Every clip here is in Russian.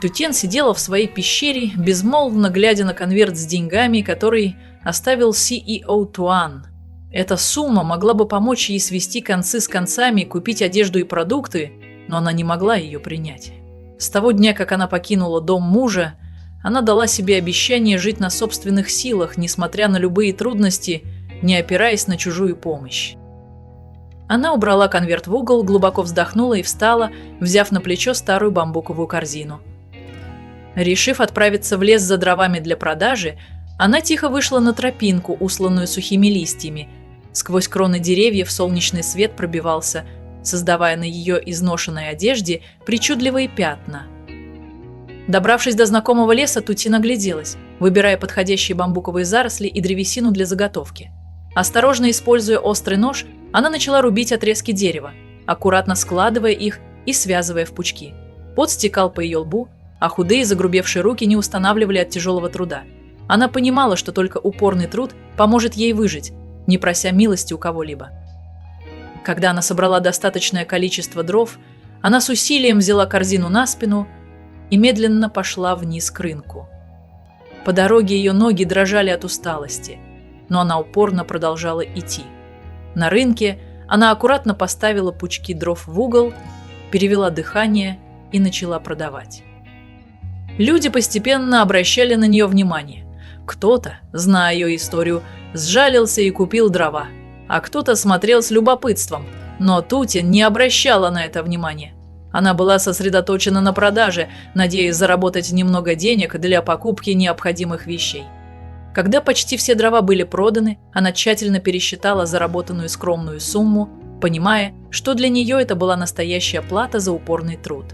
Тютен сидела в своей пещере, безмолвно глядя на конверт с деньгами, который оставил CEO Туан. Эта сумма могла бы помочь ей свести концы с концами, купить одежду и продукты, но она не могла ее принять. С того дня, как она покинула дом мужа, она дала себе обещание жить на собственных силах, несмотря на любые трудности, не опираясь на чужую помощь. Она убрала конверт в угол, глубоко вздохнула и встала, взяв на плечо старую бамбуковую корзину. Решив отправиться в лес за дровами для продажи, она тихо вышла на тропинку, усланную сухими листьями. Сквозь кроны деревьев солнечный свет пробивался, создавая на ее изношенной одежде причудливые пятна. Добравшись до знакомого леса, Тутин огляделась, выбирая подходящие бамбуковые заросли и древесину для заготовки. Осторожно используя острый нож, она начала рубить отрезки дерева, аккуратно складывая их и связывая в пучки. Пот стекал по ее лбу, а худые загрубевшие руки не устанавливали от тяжелого труда. Она понимала, что только упорный труд поможет ей выжить, не прося милости у кого-либо. Когда она собрала достаточное количество дров, она с усилием взяла корзину на спину и медленно пошла вниз к рынку. По дороге ее ноги дрожали от усталости, но она упорно продолжала идти. На рынке она аккуратно поставила пучки дров в угол, перевела дыхание и начала продавать. Люди постепенно обращали на нее внимание. Кто-то, зная ее историю, сжалился и купил дрова, а кто-то смотрел с любопытством, но Тутин не обращала на это внимания. Она была сосредоточена на продаже, надеясь заработать немного денег для покупки необходимых вещей. Когда почти все дрова были проданы, она тщательно пересчитала заработанную скромную сумму, понимая, что для нее это была настоящая плата за упорный труд.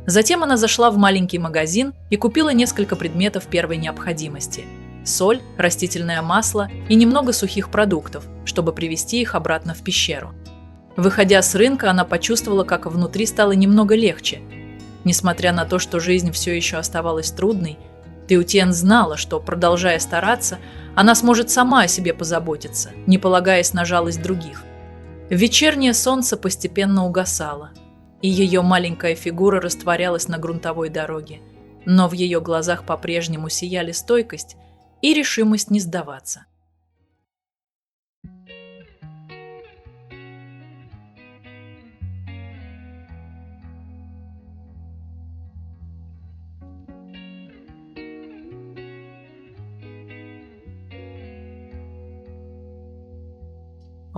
Затем она зашла в маленький магазин и купила несколько предметов первой необходимости – соль, растительное масло и немного сухих продуктов, чтобы привезти их обратно в пещеру. Выходя с рынка, она почувствовала, как внутри стало немного легче. Несмотря на то, что жизнь все еще оставалась трудной, Тютен знала, что, продолжая стараться, она сможет сама о себе позаботиться, не полагаясь на жалость других. Вечернее солнце постепенно угасало, и ее маленькая фигура растворялась на грунтовой дороге, но в ее глазах по-прежнему сияли стойкость и решимость не сдаваться.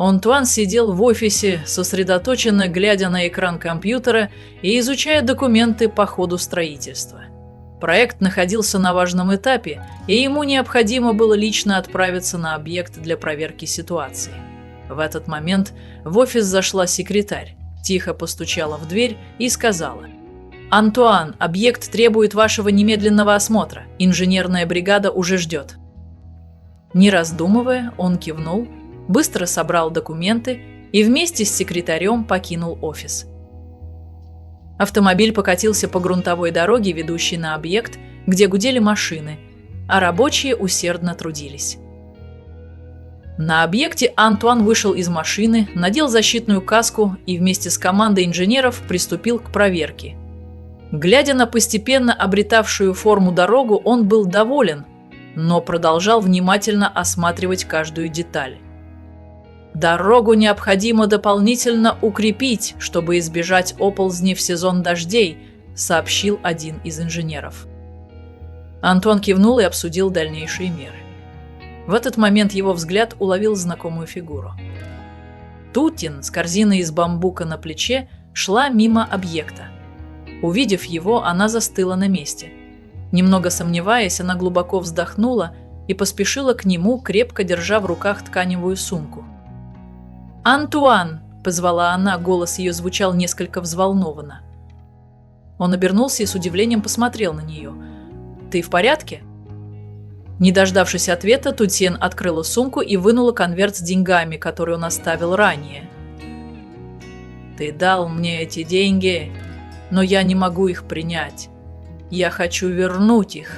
Антуан сидел в офисе, сосредоточенно глядя на экран компьютера и изучая документы по ходу строительства. Проект находился на важном этапе, и ему необходимо было лично отправиться на объект для проверки ситуации. В этот момент в офис зашла секретарь, тихо постучала в дверь и сказала: «Антуан, объект требует вашего немедленного осмотра. Инженерная бригада уже ждет». Не раздумывая, он кивнул, быстро собрал документы и вместе с секретарем покинул офис. Автомобиль покатился по грунтовой дороге, ведущей на объект, где гудели машины, а рабочие усердно трудились. На объекте Антуан вышел из машины, надел защитную каску и вместе с командой инженеров приступил к проверке. Глядя на постепенно обретавшую форму дорогу, он был доволен, но продолжал внимательно осматривать каждую деталь. «Дорогу необходимо дополнительно укрепить, чтобы избежать оползней в сезон дождей», – сообщил один из инженеров. Антуан кивнул и обсудил дальнейшие меры. В этот момент его взгляд уловил знакомую фигуру. Тутин с корзиной из бамбука на плече шла мимо объекта. Увидев его, она застыла на месте. Немного сомневаясь, она глубоко вздохнула и поспешила к нему, крепко держа в руках тканевую сумку. «Антуан!» – позвала она, голос ее звучал несколько взволнованно. Он обернулся и с удивлением посмотрел на нее. «Ты в порядке?» Не дождавшись ответа, Тутен открыла сумку и вынула конверт с деньгами, который он оставил ранее. «Ты дал мне эти деньги, но я не могу их принять. Я хочу вернуть их».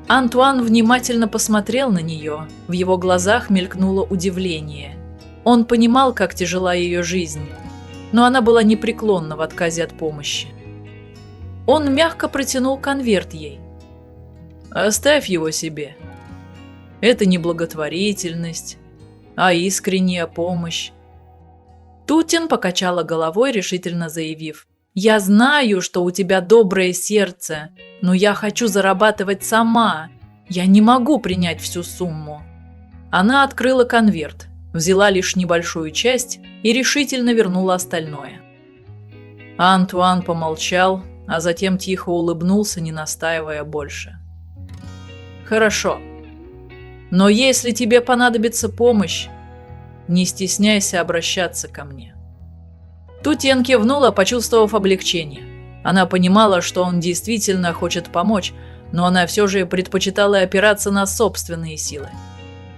Антуан внимательно посмотрел на нее, в его глазах мелькнуло удивление. Он понимал, как тяжела ее жизнь, но она была непреклонна в отказе от помощи. Он мягко протянул конверт ей. «Оставь его себе. Это не благотворительность, а искренняя помощь». Тутен покачала головой, решительно заявив: «Я знаю, что у тебя доброе сердце, но я хочу зарабатывать сама. Я не могу принять всю сумму». Она открыла конверт, взяла лишь небольшую часть и решительно вернула остальное. Антуан помолчал, а затем тихо улыбнулся, не настаивая больше. «Хорошо. Но если тебе понадобится помощь, не стесняйся обращаться ко мне». Тутен кивнула, почувствовав облегчение. Она понимала, что он действительно хочет помочь, но она все же предпочитала опираться на собственные силы.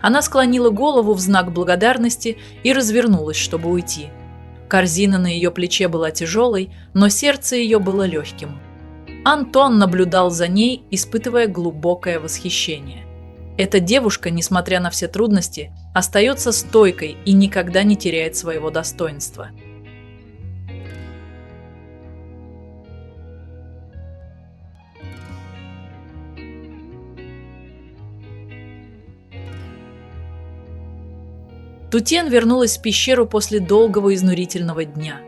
Она склонила голову в знак благодарности и развернулась, чтобы уйти. Корзина на ее плече была тяжелой, но сердце ее было легким. Антон наблюдал за ней, испытывая глубокое восхищение. Эта девушка, несмотря на все трудности, остается стойкой и никогда не теряет своего достоинства. Тутен вернулась в пещеру после долгого изнурительного дня.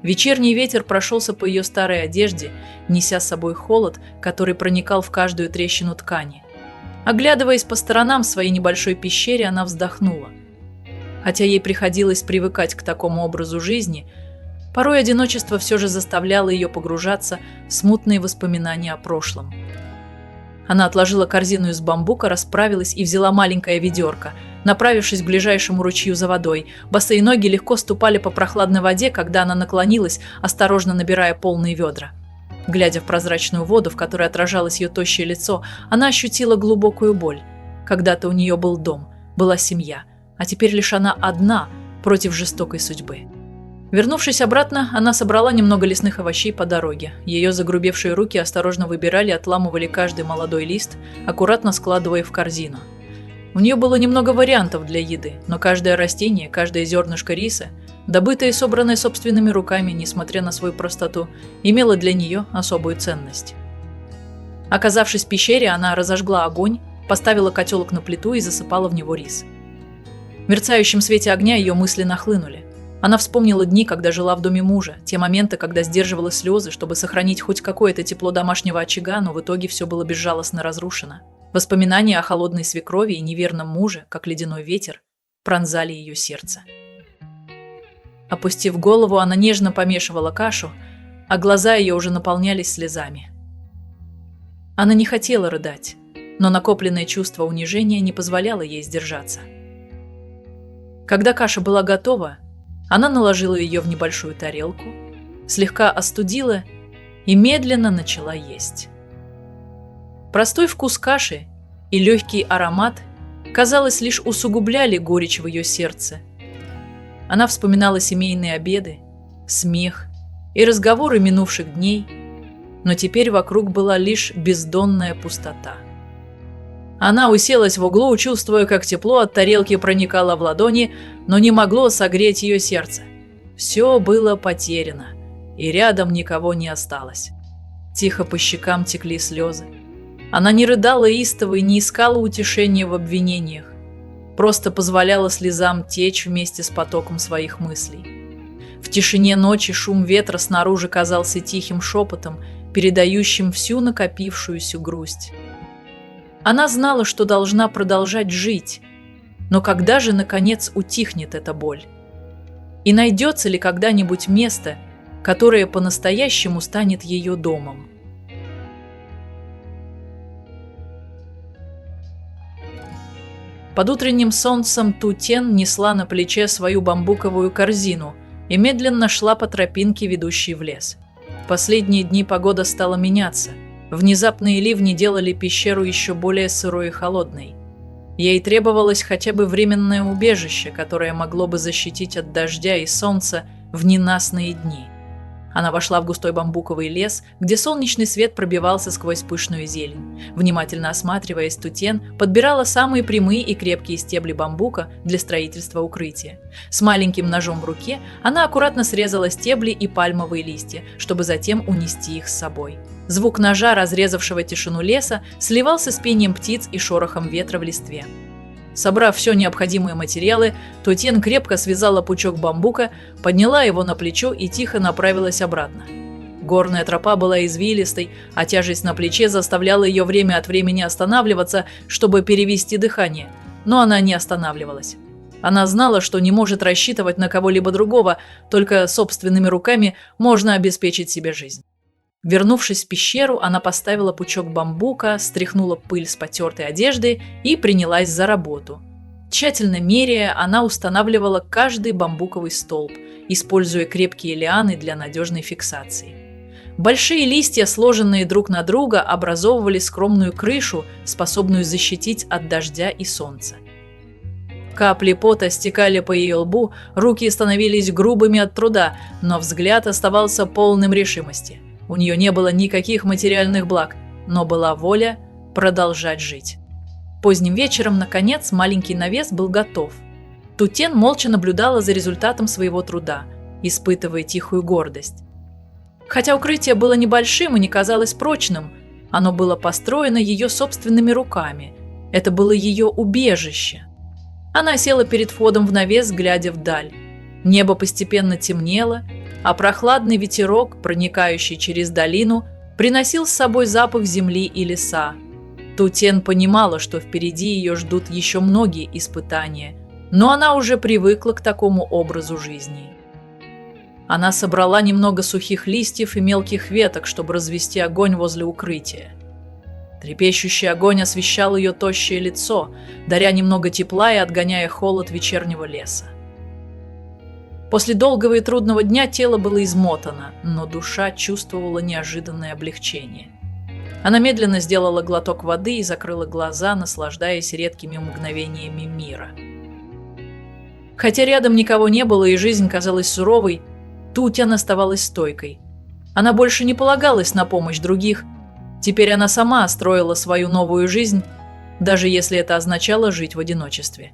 Вечерний ветер прошелся по ее старой одежде, неся с собой холод, который проникал в каждую трещину ткани. Оглядываясь по сторонам в своей небольшой пещере, она вздохнула. Хотя ей приходилось привыкать к такому образу жизни, порой одиночество все же заставляло ее погружаться в смутные воспоминания о прошлом. Она отложила корзину из бамбука, расправилась и взяла маленькое ведерко. Направившись к ближайшему ручью за водой, босые ноги легко ступали по прохладной воде, когда она наклонилась, осторожно набирая полные ведра. Глядя в прозрачную воду, в которой отражалось ее тощее лицо, она ощутила глубокую боль. Когда-то у нее был дом, была семья, а теперь лишь она одна против жестокой судьбы. Вернувшись обратно, она собрала немного лесных овощей по дороге. Ее загрубевшие руки осторожно выбирали и отламывали каждый молодой лист, аккуратно складывая в корзину. У нее было немного вариантов для еды, но каждое растение, каждое зернышко риса, добытое и собранное собственными руками, несмотря на свою простоту, имело для нее особую ценность. Оказавшись в пещере, она разожгла огонь, поставила котелок на плиту и засыпала в него рис. В мерцающем свете огня ее мысли нахлынули. Она вспомнила дни, когда жила в доме мужа, те моменты, когда сдерживала слезы, чтобы сохранить хоть какое-то тепло домашнего очага, но в итоге все было безжалостно разрушено. Воспоминания о холодной свекрови и неверном муже, как ледяной ветер, пронзали ее сердце. Опустив голову, она нежно помешивала кашу, а глаза ее уже наполнялись слезами. Она не хотела рыдать, но накопленное чувство унижения не позволяло ей сдержаться. Когда каша была готова, она наложила ее в небольшую тарелку, слегка остудила и медленно начала есть. Простой вкус каши и легкий аромат, казалось, лишь усугубляли горечь в ее сердце. Она вспоминала семейные обеды, смех и разговоры минувших дней, но теперь вокруг была лишь бездонная пустота. Она уселась в углу, чувствуя, как тепло от тарелки проникало в ладони, но не могло согреть ее сердце. Все было потеряно, и рядом никого не осталось. Тихо по щекам текли слезы. Она не рыдала истово и не искала утешения в обвинениях, просто позволяла слезам течь вместе с потоком своих мыслей. В тишине ночи шум ветра снаружи казался тихим шепотом, передающим всю накопившуюся грусть. Она знала, что должна продолжать жить, но когда же, наконец, утихнет эта боль? И найдется ли когда-нибудь место, которое по-настоящему станет ее домом? Под утренним солнцем Тутен несла на плече свою бамбуковую корзину и медленно шла по тропинке, ведущей в лес. В последние дни погода стала меняться. Внезапные ливни делали пещеру еще более сырой и холодной. Ей требовалось хотя бы временное убежище, которое могло бы защитить от дождя и солнца в ненастные дни. Она вошла в густой бамбуковый лес, где солнечный свет пробивался сквозь пышную зелень. Внимательно осматриваясь, Тутен подбирала самые прямые и крепкие стебли бамбука для строительства укрытия. С маленьким ножом в руке она аккуратно срезала стебли и пальмовые листья, чтобы затем унести их с собой. Звук ножа, разрезавшего тишину леса, сливался с пением птиц и шорохом ветра в листве. Собрав все необходимые материалы, Тутен крепко связала пучок бамбука, подняла его на плечо и тихо направилась обратно. Горная тропа была извилистой, а тяжесть на плече заставляла ее время от времени останавливаться, чтобы перевести дыхание, но она не останавливалась. Она знала, что не может рассчитывать на кого-либо другого, только собственными руками можно обеспечить себе жизнь. Вернувшись в пещеру, она поставила пучок бамбука, стряхнула пыль с потертой одежды и принялась за работу. Тщательно меряя, она устанавливала каждый бамбуковый столб, используя крепкие лианы для надежной фиксации. Большие листья, сложенные друг на друга, образовывали скромную крышу, способную защитить от дождя и солнца. Капли пота стекали по ее лбу, руки становились грубыми от труда, но взгляд оставался полным решимости. У нее не было никаких материальных благ, но была воля продолжать жить. Поздним вечером, наконец, маленький навес был готов. Тутен молча наблюдала за результатом своего труда, испытывая тихую гордость. Хотя укрытие было небольшим и не казалось прочным, оно было построено ее собственными руками. Это было ее убежище. Она села перед входом в навес, глядя вдаль. Небо постепенно темнело, а прохладный ветерок, проникающий через долину, приносил с собой запах земли и леса. Тутен понимала, что впереди ее ждут еще многие испытания, но она уже привыкла к такому образу жизни. Она собрала немного сухих листьев и мелких веток, чтобы развести огонь возле укрытия. Трепещущий огонь освещал ее тощее лицо, даря немного тепла и отгоняя холод вечернего леса. После долгого и трудного дня тело было измотано, но душа чувствовала неожиданное облегчение. Она медленно сделала глоток воды и закрыла глаза, наслаждаясь редкими мгновениями мира. Хотя рядом никого не было и жизнь казалась суровой, Тутен оставалась стойкой. Она больше не полагалась на помощь других. Теперь она сама строила свою новую жизнь, даже если это означало жить в одиночестве.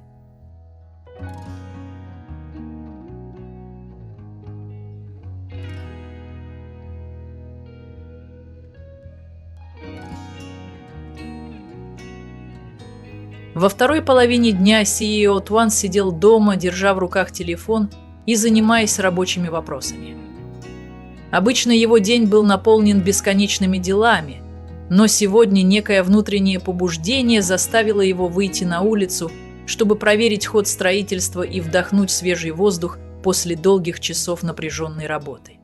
Во второй половине дня Сиео Туан сидел дома, держа в руках телефон и занимаясь рабочими вопросами. Обычно его день был наполнен бесконечными делами, но сегодня некое внутреннее побуждение заставило его выйти на улицу, чтобы проверить ход строительства и вдохнуть свежий воздух после долгих часов напряженной работы.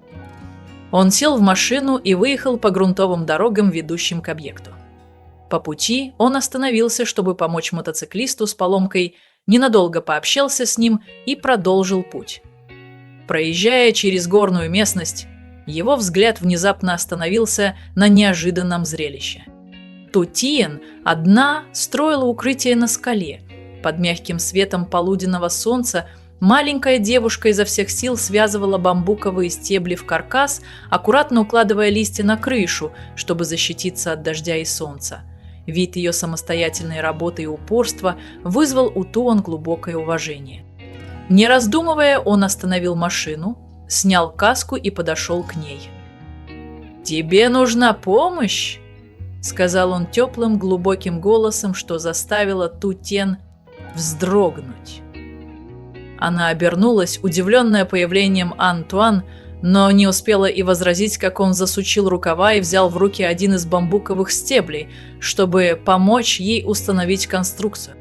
Он сел в машину и выехал по грунтовым дорогам, ведущим к объекту. По пути он остановился, чтобы помочь мотоциклисту с поломкой, ненадолго пообщался с ним и продолжил путь. Проезжая через горную местность, его взгляд внезапно остановился на неожиданном зрелище. Тутен одна строила укрытие на скале. Под мягким светом полуденного солнца маленькая девушка изо всех сил связывала бамбуковые стебли в каркас, аккуратно укладывая листья на крышу, чтобы защититься от дождя и солнца. Вид ее самостоятельной работы и упорства вызвал у Туан глубокое уважение. Не раздумывая, он остановил машину, снял каску и подошел к ней. «Тебе нужна помощь?» – сказал он теплым, глубоким голосом, что заставило Тутен вздрогнуть. Она обернулась, удивленная появлением Антуан, но не успела и возразить, как он засучил рукава и взял в руки один из бамбуковых стеблей, чтобы помочь ей установить конструкцию.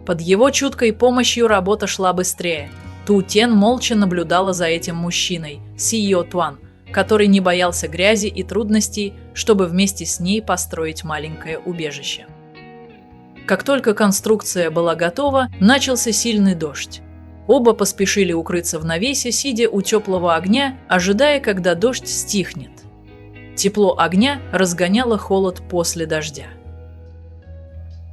Под его чуткой помощью работа шла быстрее. Тутен молча наблюдала за этим мужчиной, Сиео Туан, который не боялся грязи и трудностей, чтобы вместе с ней построить маленькое убежище. Как только конструкция была готова, начался сильный дождь. Оба поспешили укрыться в навесе, сидя у теплого огня, ожидая, когда дождь стихнет. Тепло огня разгоняло холод после дождя.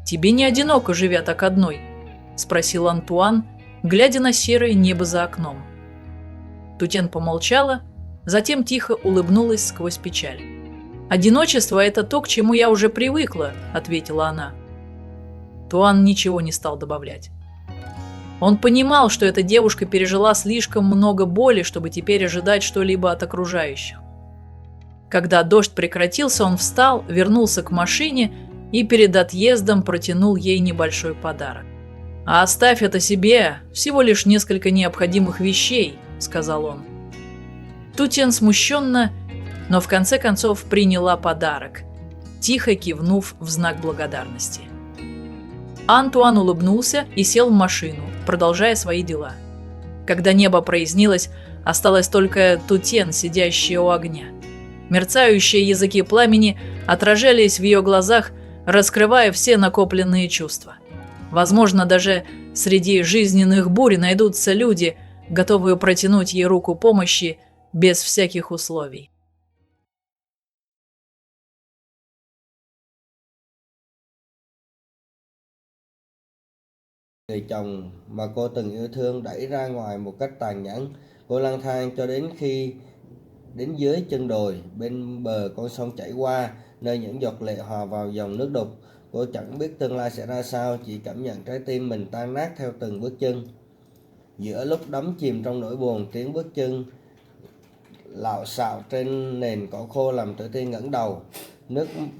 «Тебе не одиноко, живя так одной?» – спросил Антуан, глядя на серое небо за окном. Тутен помолчала, затем тихо улыбнулась сквозь печаль. «Одиночество – это то, к чему я уже привыкла», – ответила она. Туан ничего не стал добавлять. Он понимал, что эта девушка пережила слишком много боли, чтобы теперь ожидать что-либо от окружающих. Когда дождь прекратился, он встал, вернулся к машине и перед отъездом протянул ей небольшой подарок. «А оставь это себе, всего лишь несколько необходимых вещей», — сказал он. Тутен смущенно, но в конце концов приняла подарок, тихо кивнув в знак благодарности. Антуан улыбнулся и сел в машину, продолжая свои дела. Когда небо прояснилось, осталась только Тутен, сидящая у огня. Мерцающие языки пламени отражались в ее глазах, раскрывая все накопленные чувства. Возможно, даже среди жизненных бурь найдутся люди, готовые протянуть ей руку помощи без всяких условий. Người chồng mà cô từng yêu thương đẩy ra ngoài một cách tàn nhẫn. Cô lang thang cho đến khi đến dưới chân đồi, bên bờ con sông chảy qua, nơi những giọt lệ hòa vào dòng nước đục. Cô chẳng biết tương lai sẽ ra sao, chỉ cảm nhận trái tim mình tan nát theo từng bước chân. Giữa lúc đắm chìm trong nỗi buồn, tiếng bước chân lạo xạo trên nền cỏ khô làm Tử Tiên ngẩng đầu.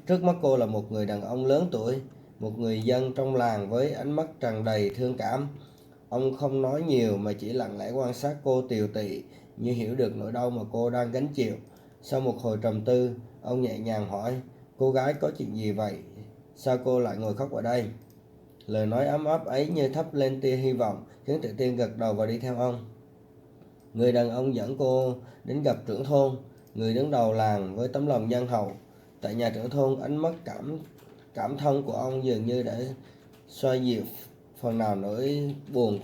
Trước mắt cô là một người đàn ông lớn tuổi, một người dân trong làng với ánh mắt tràn đầy thương cảm. Ông không nói nhiều mà chỉ lặng lẽ quan sát cô tiều tụy, như hiểu được nỗi đau mà cô đang gánh chịu. Sau một hồi trầm tư, ông nhẹ nhàng hỏi: "Cô gái, có chuyện gì vậy? Sao cô lại ngồi khóc ở đây?" Lời nói ấm áp ấy như thắp lên tia hy vọng, khiến Tử Tiên gật đầu và đi theo ông. Người đàn ông dẫn cô đến gặp trưởng thôn, người đứng đầu làng với tấm lòng nhân hậu. Tại nhà trưởng thôn, ánh mắt cảm thông của ông dường như đã xoa dịu phần nào nỗi buồn của